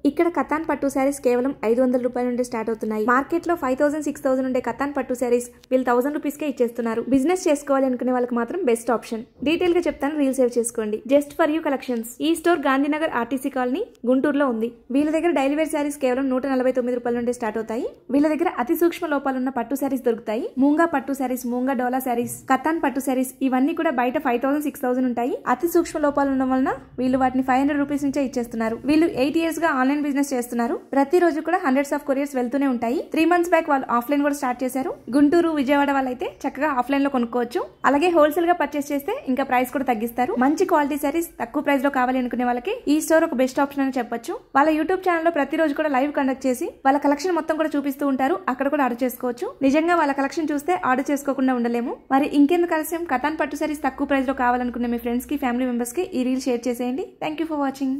ఇక్కడ కతాన్ పట్టు శారీస్ కేవలం 500 రూపాయల నుండి స్టార్ట్ అవుతున్నాయి. మార్కెట్ లో 5000 6000 ఉండే కతాన్ పట్టు శారీస్ వీళ్ళు 1000 రూపీస్ కే ఇచ్చేస్తున్నారు. బిజినెస్ చేసుకోవాలి అనుకునే వాళ్ళకి మాత్రం బెస్ట్ ఆప్షన్. డీటెయిల్ గా చెప్తాను, రీల్ సేవ్ చేసుకోండి. Just for you collections. ఈ స్టోర్ గాంధీనగర్ ఆర్టీసీ కాలనీ గుంటూరులో ఉంది. వీళ్ళ దగ్గర డైలీ వేర్ శారీస్ కేవలం 149 రూపాయల నుండి స్టార్ట్ అవుతాయి. వీళ్ళ దగ్గర అతి సూక్ష్మ లోపాలున్న పట్టు శారీస్ దొరుకుతాయి. మూంగా పట్టు శారీస్, మూంగా డోలా శారీస్, కతాన్ పట్టు శారీస్ ఇవన్నీ కూడా బయట 5000 6000 ఉంటాయి. అతి సూక్ష్మ లోపాలు ఉండడం వలన వీళ్ళు వాటిని 500 రూపీస్ నుంచే ఇచ్చేస్తున్నారు. వీళ్ళు 8 ఇయర్స్ గా ఆన్లైన్ బిజినెస్ చేస్తున్నారు. ప్రతి రోజు కూడా హండ్రెడ్స్ ఆఫ్ కొరియర్స్ వెళ్తూనే ఉంటాయి. 3 మంత్స్ బ్యాక్ వాళ్ళు ఆఫ్లైన్ కూడా స్టార్ట్ చేశారు. గుంటూరు, విజయవాడ వాళ్ళైతే చక్కగా ఆఫ్లైన్ లో కొనుక్కోవచ్చు. అలాగే హోల్సేల్ గా పర్చేస్ చేస్తే ఇంకా ప్రైస్ కూడా తగ్గిస్తారు. మంచి క్వాలిటీ శారీస్ తక్కువ ప్రైస్ లో కావాలి అనుకునే వాళ్ళకి ఈ స్టోర్ ఒక బెస్ట్ ఆప్షన్ అని చెప్పొచ్చు. వాళ్ళ యూట్యూబ్ ఛానల్ లో ప్రతి రోజు కూడా లైవ్ కండక్ట్ చేసి వాళ్ళ కలెక్షన్ మొత్తం కూడా చూపిస్తూ ఉంటారు. అక్కడ కూడా ఆర్డర్ చేసుకోవచ్చు. నిజంగా వాళ్ళ కలెక్షన్ చూస్తే ఆర్డర్ చేసుకోకుండా ఉండలేము. మరి ఇంకెందుకు ఆలస్యం, కతాన్ పట్టు శారీస్ తక్కువ ప్రైస్ లో కావాలనుకునే మీ ఫ్రెండ్స్ కి, ఫ్యామిలీ మెంబర్స్ కి ఈ రీల్ షేర్ చేసేయండి. Thank you for watching.